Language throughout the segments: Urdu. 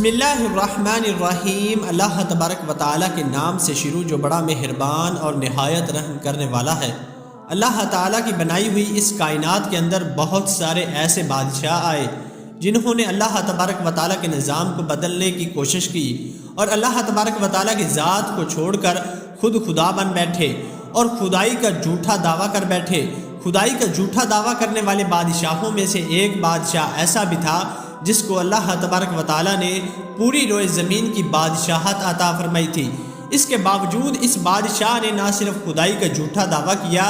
بسم اللہ الرحمن الرحیم۔ اللہ تبارک و تعالیٰ کے نام سے شروع جو بڑا مہربان اور نہایت رحم کرنے والا ہے۔ اللہ تعالیٰ کی بنائی ہوئی اس کائنات کے اندر بہت سارے ایسے بادشاہ آئے جنہوں نے اللہ تبارک و تعالیٰ کے نظام کو بدلنے کی کوشش کی اور اللہ تبارک و تعالیٰ کی ذات کو چھوڑ کر خود خدا بن بیٹھے اور خدائی کا جھوٹا دعویٰ کر بیٹھے۔ خدائی کا جھوٹا دعویٰ کرنے والے بادشاہوں میں سے ایک بادشاہ ایسا بھی تھا جس کو اللہ تبارک و تعالیٰ نے پوری روئے زمین کی بادشاہت عطا فرمائی تھی۔ اس کے باوجود اس بادشاہ نے نہ صرف خدائی کا جھوٹا دعویٰ کیا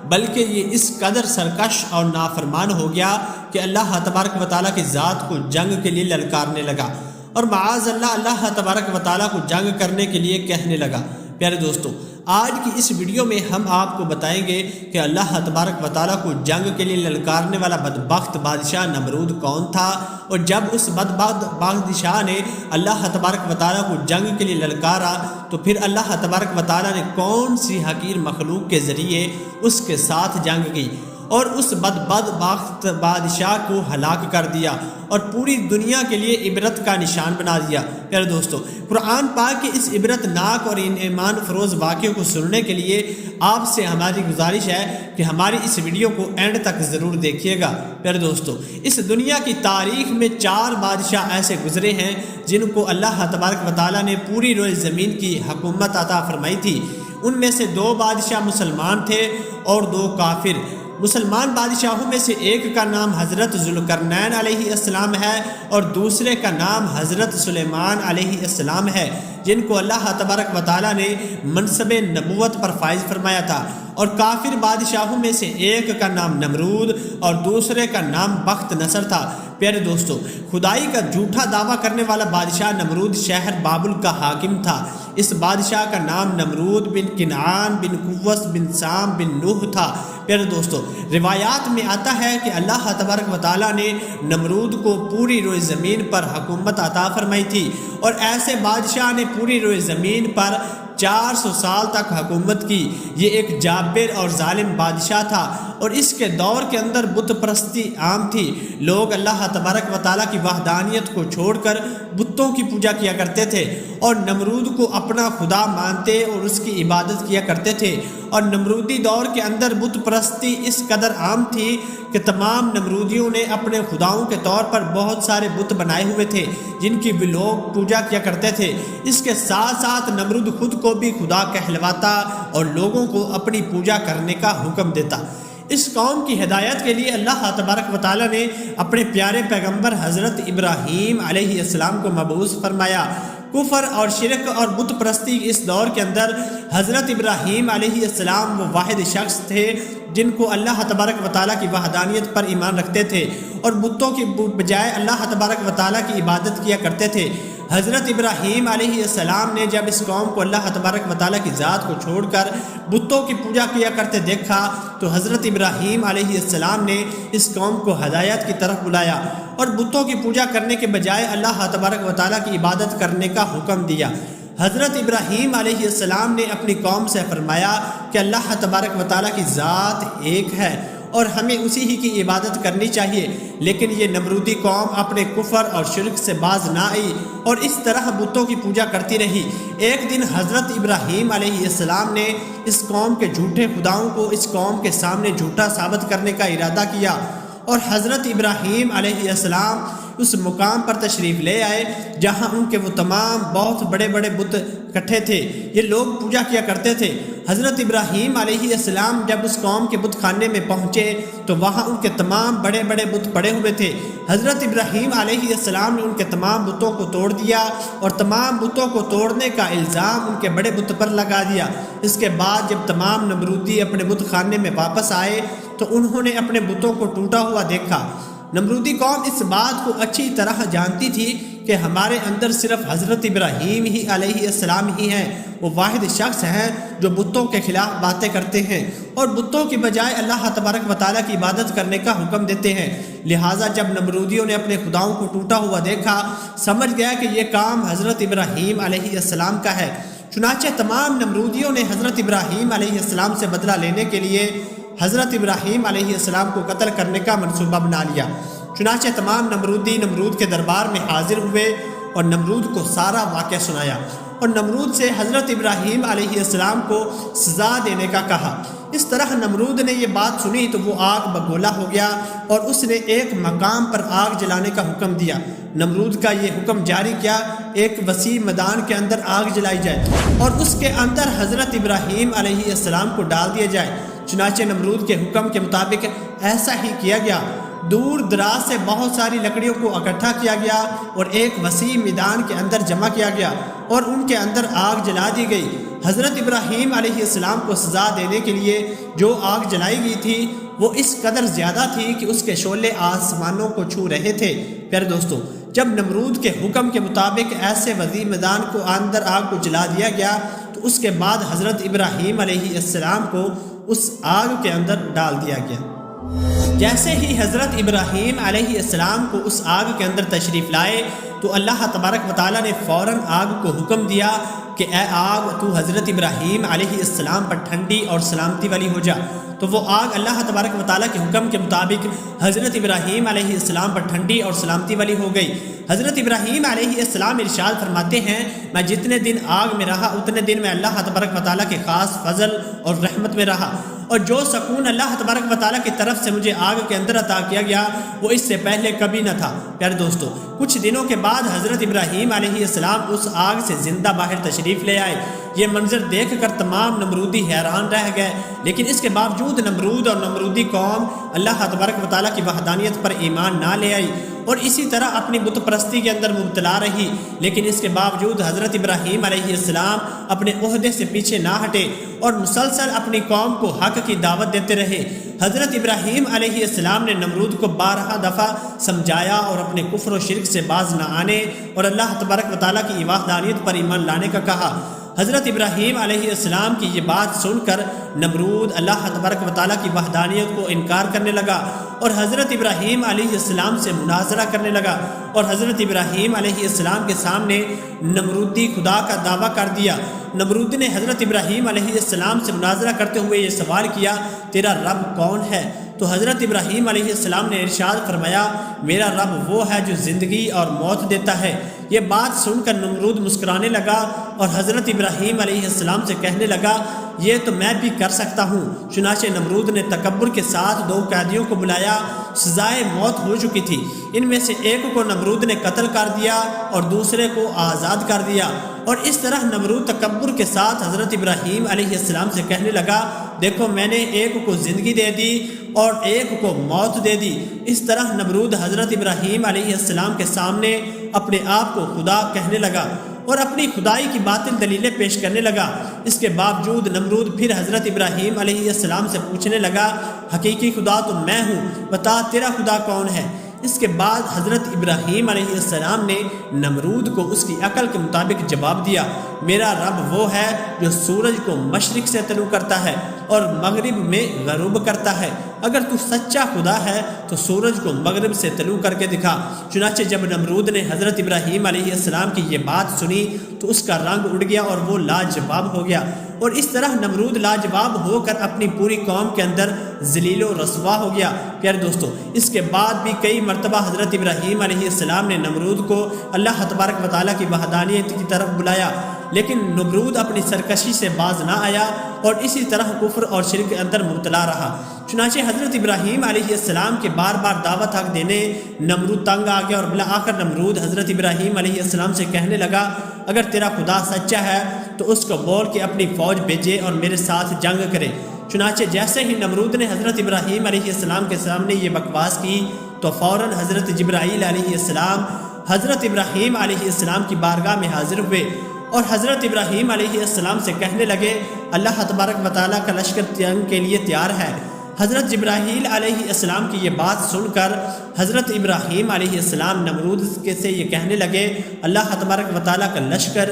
بلکہ یہ اس قدر سرکش اور نافرمان ہو گیا کہ اللہ تبارک و تعالیٰ کی ذات کو جنگ کے لیے للکارنے لگا اور معاذ اللہ تبارک و تعالیٰ کو جنگ کرنے کے لیے کہنے لگا۔ پیارے دوستو، آج کی اس ویڈیو میں ہم آپ کو بتائیں گے کہ اللہ تبارک و تعالیٰ کو جنگ کے لیے للکارنے والا بدبخت بادشاہ نمرود کون تھا، اور جب اس بدبخت بادشاہ نے اللہ تبارک و تعالیٰ کو جنگ کے لیے للکارا تو پھر اللہ تبارک و تعالیٰ نے کون سی حقیر مخلوق کے ذریعے اس کے ساتھ جنگ کی اور اس بدبخت بادشاہ کو ہلاک کر دیا اور پوری دنیا کے لیے عبرت کا نشان بنا دیا۔ پیارے دوستو، قرآن پاک کے اس عبرت ناک اور ایمان فروز واقعوں کو سننے کے لیے آپ سے ہماری گزارش ہے کہ ہماری اس ویڈیو کو اینڈ تک ضرور دیکھیے گا۔ پیارے دوستو، اس دنیا کی تاریخ میں 4 بادشاہ ایسے گزرے ہیں جن کو اللہ تبارک و تعالیٰ نے پوری روئے زمین کی حکومت عطا فرمائی تھی۔ ان میں سے 2 بادشاہ مسلمان تھے اور 2 کافر۔ مسلمان بادشاہوں میں سے ایک کا نام حضرت ذوالقرنین علیہ السلام ہے اور دوسرے کا نام حضرت سلیمان علیہ السلام ہے، جن کو اللہ تبارک و تعالیٰ نے منصب نبوت پر فائز فرمایا تھا۔ اور کافر بادشاہوں میں سے ایک کا نام نمرود اور دوسرے کا نام بخت نصر تھا۔ پیارے دوستو، خدائی کا جھوٹا دعویٰ کرنے والا بادشاہ نمرود شہر بابل کا حاکم تھا۔ اس بادشاہ کا نام نمرود بن کنعان بن قوس بن سام بن نوح تھا۔ پیارے دوستو، روایات میں آتا ہے کہ اللہ تبارک و تعالیٰ نے نمرود کو پوری روئے زمین پر حکومت عطا فرمائی تھی، اور ایسے بادشاہ نے پوری روئے زمین پر 400 سال تک حکومت کی۔ یہ ایک جابر اور ظالم بادشاہ تھا اور اس کے دور کے اندر بت پرستی عام تھی۔ لوگ اللہ تبارک و تعالیٰ کی وحدانیت کو چھوڑ کر بتوں کی پوجا کیا کرتے تھے اور نمرود کو اپنا خدا مانتے اور اس کی عبادت کیا کرتے تھے۔ اور نمرودی دور کے اندر بت پرستی اس قدر عام تھی کہ تمام نمرودیوں نے اپنے خداؤں کے طور پر بہت سارے بت بنائے ہوئے تھے جن کی بھی لوگ پوجا کیا کرتے تھے۔ اس کے ساتھ ساتھ نمرود خود کو بھی خدا کہلواتا اور لوگوں کو اپنی پوجا کرنے کا حکم دیتا۔ اس قوم کی ہدایت کے لیے اللہ تبارک و تعالیٰ نے اپنے پیارے پیغمبر حضرت ابراہیم علیہ السلام کو مبعوث فرمایا۔ کفر اور شرک اور بت پرستی اس دور کے اندر حضرت ابراہیم علیہ السلام وہ واحد شخص تھے جن کو اللہ تبارک و تعالیٰ کی وحدانیت پر ایمان رکھتے تھے اور بتوں کی بجائے اللہ تبارک و تعالیٰ کی عبادت کیا کرتے تھے۔ حضرت ابراہیم علیہ السلام نے جب اس قوم کو اللہ تبارک و تعالیٰ کی ذات کو چھوڑ کر بتوں کی پوجا کیا کرتے دیکھا تو حضرت ابراہیم علیہ السلام نے اس قوم کو ہدایت کی طرف بلایا اور بتوں کی پوجا کرنے کے بجائے اللہ تبارک و تعالیٰ کی عبادت کرنے کا حکم دیا۔ حضرت ابراہیم علیہ السلام نے اپنی قوم سے فرمایا کہ اللہ تبارک و تعالیٰ کی ذات ایک ہے اور ہمیں اسی ہی کی عبادت کرنی چاہیے، لیکن یہ نمرودی قوم اپنے کفر اور شرک سے باز نہ آئی اور اس طرح بتوں کی پوجا کرتی رہی۔ ایک دن حضرت ابراہیم علیہ السلام نے اس قوم کے جھوٹے خداؤں کو اس قوم کے سامنے جھوٹا ثابت کرنے کا ارادہ کیا اور حضرت ابراہیم علیہ السلام اس مقام پر تشریف لے آئے جہاں ان کے وہ تمام بہت بڑے بڑے بت اکٹھے تھے، یہ لوگ پوجا کیا کرتے تھے۔ حضرت ابراہیم علیہ السلام جب اس قوم کے بت خانے میں پہنچے تو وہاں ان کے تمام بڑے بڑے بت پڑے ہوئے تھے۔ حضرت ابراہیم علیہ السلام نے ان کے تمام بتوں کو توڑ دیا اور تمام بتوں کو توڑنے کا الزام ان کے بڑے بت پر لگا دیا۔ اس کے بعد جب تمام نمرودی اپنے بت خانے میں واپس آئے تو انہوں نے اپنے بتوں کو ٹوٹا ہوا دیکھا۔ نمرودی قوم اس بات کو اچھی طرح جانتی تھی کہ ہمارے اندر صرف حضرت ابراہیم ہی علیہ السلام ہی ہیں، وہ واحد شخص ہیں جو بتوں کے خلاف باتیں کرتے ہیں اور بتوں کی بجائے اللہ تبارک و تعالیٰ کی عبادت کرنے کا حکم دیتے ہیں۔ لہٰذا جب نمرودیوں نے اپنے خداؤں کو ٹوٹا ہوا دیکھا، سمجھ گیا کہ یہ کام حضرت ابراہیم علیہ السلام کا ہے۔ چنانچہ تمام نمرودیوں نے حضرت ابراہیم علیہ السلام سے بدلہ لینے کے لیے حضرت ابراہیم علیہ السلام کو قتل کرنے کا منصوبہ بنا لیا۔ چنانچہ تمام نمرودی نمرود کے دربار میں حاضر ہوئے اور نمرود کو سارا واقعہ سنایا اور نمرود سے حضرت ابراہیم علیہ السلام کو سزا دینے کا کہا۔ اس طرح نمرود نے یہ بات سنی تو وہ آگ بگولا ہو گیا اور اس نے ایک مقام پر آگ جلانے کا حکم دیا۔ نمرود کا یہ حکم جاری کیا ایک وسیع میدان کے اندر آگ جلائی جائے اور اس کے اندر حضرت ابراہیم علیہ السلام کو ڈال دیا جائے۔ چنانچہ نمرود کے حکم کے مطابق ایسا ہی کیا گیا۔ دور دراز سے بہت ساری لکڑیوں کو اکٹھا کیا گیا اور ایک وسیع میدان کے اندر جمع کیا گیا اور ان کے اندر آگ جلا دی گئی۔ حضرت ابراہیم علیہ السلام کو سزا دینے کے لیے جو آگ جلائی گئی تھی وہ اس قدر زیادہ تھی کہ اس کے شعلے آسمانوں کو چھو رہے تھے۔ پیارے دوستو، جب نمرود کے حکم کے مطابق ایسے وسیع میدان کو اندر آگ کو جلا دیا گیا تو اس کے بعد حضرت ابراہیم علیہ السلام کو اس آگ کے اندر ڈال دیا گیا۔ جیسے ہی حضرت ابراہیم علیہ السلام کو اس آگ کے اندر تشریف لائے تو اللہ تبارک و تعالیٰ نے فوراً آگ کو حکم دیا کہ اے آگ تو حضرت ابراہیم علیہ السلام پر ٹھنڈی اور سلامتی والی ہو جا۔ تو وہ آگ اللہ تبارک و تعالیٰ کے حکم کے مطابق حضرت ابراہیم علیہ السلام پر ٹھنڈی اور سلامتی والی ہو گئی۔ حضرت ابراہیم علیہ السلام ارشاد فرماتے ہیں، میں جتنے دن آگ میں رہا اتنے دن میں اللہ تبارک و تعالیٰ کے خاص فضل اور رحمت میں رہا، اور جو سکون اللہ تبارک و تعالیٰ کی طرف سے مجھے آگ کے اندر عطا کیا گیا وہ اس سے پہلے کبھی نہ تھا۔ پیارے دوستو، کچھ دنوں کے بعد حضرت ابراہیم علیہ السلام اس آگ سے زندہ باہر تشریف لے آئے۔ یہ منظر دیکھ کر تمام نمرودی حیران رہ گئے، لیکن اس کے باوجود نمرود اور نمرودی قوم اللہ تبارک و تعالیٰ کی وحدانیت پر ایمان نہ لے آئی اور اسی طرح اپنی بت پرستی کے اندر مبتلا رہی۔ لیکن اس کے باوجود حضرت ابراہیم علیہ السلام اپنے عہدے سے پیچھے نہ ہٹے اور مسلسل اپنی قوم کو حق کی دعوت دیتے رہے۔ حضرت ابراہیم علیہ السلام نے نمرود کو 12 دفعہ سمجھایا اور اپنے کفر و شرک سے باز نہ آنے اور اللہ تبارک و تعالیٰ کی وحدانیت پر ایمان لانے کا کہا۔ حضرت ابراہیم علیہ السلام کی یہ بات سن کر نمرود اللہ تبارک و تعالیٰ کی وحدانیت کو انکار کرنے لگا اور حضرت ابراہیم علیہ السلام سے مناظرہ کرنے لگا اور حضرت ابراہیم علیہ السلام کے سامنے نمرودی خدا کا دعویٰ کر دیا۔ نمرود نے حضرت ابراہیم علیہ السلام سے مناظرہ کرتے ہوئے یہ سوال کیا، تیرا رب کون ہے؟ تو حضرت ابراہیم علیہ السلام نے ارشاد فرمایا، میرا رب وہ ہے جو زندگی اور موت دیتا ہے۔ یہ بات سن کر نمرود مسکرانے لگا اور حضرت ابراہیم علیہ السلام سے کہنے لگا، یہ تو میں بھی کر سکتا ہوں۔ چنانچہ نمرود نے تکبر کے ساتھ 2 قیدیوں کو بلایا، سزائے موت ہو چکی تھی۔ ان میں سے ایک کو نمرود نے قتل کر دیا اور دوسرے کو آزاد کر دیا، اور اس طرح نمرود تکبر کے ساتھ حضرت ابراہیم علیہ السلام سے کہنے لگا، دیکھو میں نے ایک کو زندگی دے دی اور ایک کو موت دے دی۔ اس طرح نمرود حضرت ابراہیم علیہ السلام کے سامنے اپنے آپ کو خدا کہنے لگا اور اپنی خدائی کی باطل دلیلیں پیش کرنے لگا۔ اس کے باوجود نمرود پھر حضرت ابراہیم علیہ السلام سے پوچھنے لگا، حقیقی خدا تو میں ہوں، بتا تیرا خدا کون ہے؟ اس کے بعد حضرت ابراہیم علیہ السلام نے نمرود کو اس کی عقل کے مطابق جواب دیا، میرا رب وہ ہے جو سورج کو مشرق سے طلوع کرتا ہے اور مغرب میں غروب کرتا ہے۔ اگر تو سچا خدا ہے تو سورج کو مغرب سے طلوع کر کے دکھا۔ چنانچہ جب نمرود نے حضرت ابراہیم علیہ السلام کی یہ بات سنی تو اس کا رنگ اڑ گیا اور وہ لاجواب ہو گیا، اور اس طرح نمرود لاجواب ہو کر اپنی پوری قوم کے اندر ذلیل و رسوا ہو گیا۔ پیارے دوستو، اس کے بعد بھی کئی مرتبہ حضرت ابراہیم علیہ السلام نے نمرود کو اللہ تبارک و تعالیٰ کی وحدانیت کی طرف بلایا، لیکن نمرود اپنی سرکشی سے باز نہ آیا اور اسی طرح کفر اور شرک کے اندر مبتلا رہا۔ چنانچہ حضرت ابراہیم علیہ السلام کے بار بار دعوت حق دینے نمرود تنگ آ گیا اور بالآخر نمرود حضرت ابراہیم علیہ السلام سے کہنے لگا، اگر تیرا خدا سچا ہے تو اس کو بول کے اپنی فوج بھیجے اور میرے ساتھ جنگ کرے۔ چنانچہ جیسے ہی نمرود نے حضرت ابراہیم علیہ السلام کے سامنے یہ بکواس کی تو فوراً حضرت جبرائیل علیہ السلام حضرت ابراہیم علیہ السلام کی بارگاہ میں حاضر ہوئے اور حضرت ابراہیم علیہ السلام سے کہنے لگے، اللہ تبارک و تعالیٰ کا لشکر جنگ کے لیے تیار ہے۔ حضرت جبرائیل علیہ السلام کی یہ بات سن کر حضرت ابراہیم علیہ السلام نمرود سے یہ کہنے لگے، اللہ تبارک و تعالیٰ کا لشکر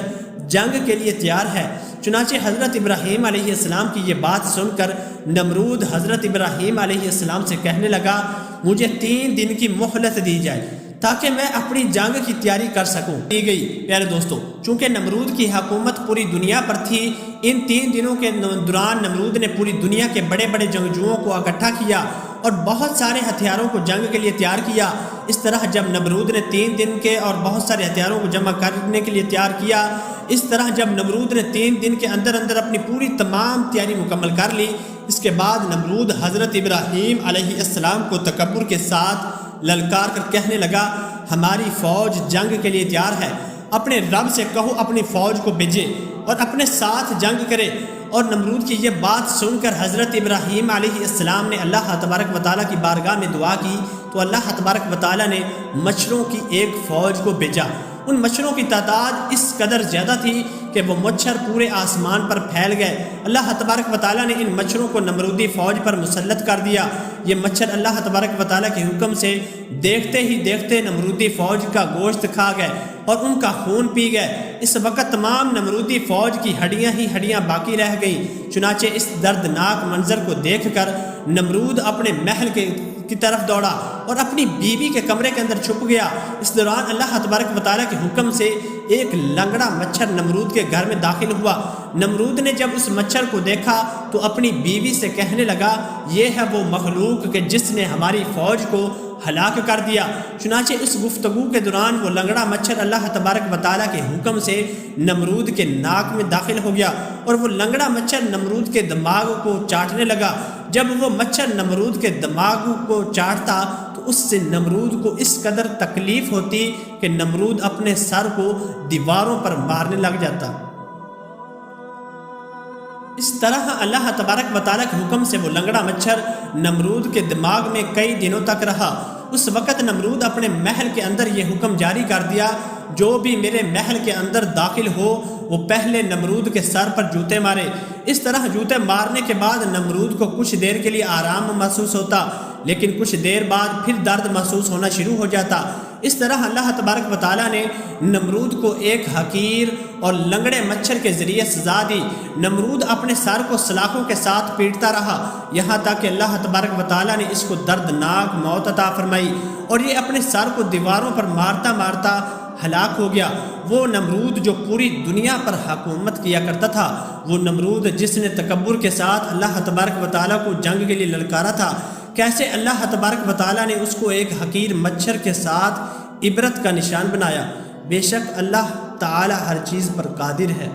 جنگ کے لیے تیار ہے۔ چنانچہ حضرت ابراہیم علیہ السلام کی یہ بات سن کر نمرود حضرت ابراہیم علیہ السلام سے کہنے لگا، مجھے 3 دن کی مہلت دی جائے تاکہ میں اپنی جنگ کی تیاری کر سکوں۔ دی گئی۔ پیارے دوستو، چونکہ نمرود کی حکومت پوری دنیا پر تھی، ان 3 دنوں کے دوران نمرود نے پوری دنیا کے بڑے بڑے جنگجوؤں کو اکٹھا کیا اور بہت سارے ہتھیاروں کو جنگ کے لیے تیار کیا۔ اس طرح جب نمرود نے 3 دن کے اور بہت سارے ہتھیاروں کو جمع کرنے کے لیے تیار کیا، اس طرح جب نمرود نے 3 دن کے اندر اپنی پوری تمام تیاری مکمل کر لی، اس کے بعد نمرود حضرت ابراہیم علیہ السلام کو تکبر کے ساتھ للکار کر کہنے لگا، ہماری فوج جنگ کے لیے تیار ہے، اپنے رب سے کہو اپنی فوج کو بھیجے اور اپنے ساتھ جنگ کرے۔ اور نمرود کی یہ بات سن کر حضرت ابراہیم علیہ السلام نے اللہ تبارک و تعالیٰ کی بارگاہ میں دعا کی تو اللہ تبارک و تعالیٰ نے مچھروں کی ایک فوج کو بھیجا۔ ان مچھروں کی تعداد اس قدر زیادہ تھی کہ وہ مچھر پورے آسمان پر پھیل گئے۔ اللہ تبارک و تعالیٰ نے ان مچھروں کو نمرودی فوج پر مسلط کر دیا۔ یہ مچھر اللہ تبارک و تعالیٰ کے حکم سے دیکھتے ہی دیکھتے نمرودی فوج کا گوشت کھا گئے اور ان کا خون پی گئے۔ اس وقت تمام نمرودی فوج کی ہڈیاں ہی ہڈیاں باقی رہ گئیں۔ چنانچہ اس دردناک منظر کو دیکھ کر نمرود اپنے محل کی طرف دوڑا اور اپنی بیوی کے کمرے کے اندر چھپ گیا۔ اس دوران اللہ تبارک و تعالیٰ کے حکم سے ایک لنگڑا مچھر نمرود کے گھر میں داخل ہوا۔ نمرود نے جب اس مچھر کو دیکھا تو اپنی بیوی سے کہنے لگا، یہ ہے وہ مخلوق کہ جس نے ہماری فوج کو ہلاک کر دیا۔ چنانچہ اس گفتگو کے دوران وہ لنگڑا مچھر اللہ تبارک و تعالیٰ کے حکم سے نمرود کے ناک میں داخل ہو گیا اور وہ لنگڑا مچھر نمرود کے دماغ کو چاٹنے لگا۔ جب وہ مچھر نمرود کے دماغ کو چاٹتا تو اس سے نمرود کو اس قدر تکلیف ہوتی کہ نمرود اپنے سر کو دیواروں پر مارنے لگ جاتا۔ اس طرح اللہ تبارک و تعالیٰ کے حکم سے وہ لنگڑا مچھر نمرود کے دماغ میں کئی دنوں تک رہا۔ اس وقت نمرود اپنے محل کے اندر یہ حکم جاری کر دیا، جو بھی میرے محل کے اندر داخل ہو وہ پہلے نمرود کے سر پر جوتے مارے۔ اس طرح جوتے مارنے کے بعد نمرود کو کچھ دیر کے لیے آرام محسوس ہوتا، لیکن کچھ دیر بعد پھر درد محسوس ہونا شروع ہو جاتا۔ اس طرح اللہ تبارک و تعالیٰ نے نمرود کو ایک حقیر اور لنگڑے مچھر کے ذریعے سزا دی۔ نمرود اپنے سر کو سلاخوں کے ساتھ پیٹتا رہا، یہاں تک کہ اللہ تبارک و تعالیٰ نے اس کو دردناک موت عطا فرمائی اور یہ اپنے سر کو دیواروں پر مارتا مارتا ہلاک ہو گیا۔ وہ نمرود جو پوری دنیا پر حکومت کیا کرتا تھا، وہ نمرود جس نے تکبر کے ساتھ اللہ تبارک و تعالیٰ کو جنگ کے لیے للکارا تھا، کیسے اللہ تبارک و تعالیٰ نے اس کو ایک حقیر مچھر کے ساتھ عبرت کا نشان بنایا۔ بے شک اللہ تعالیٰ ہر چیز پر قادر ہے۔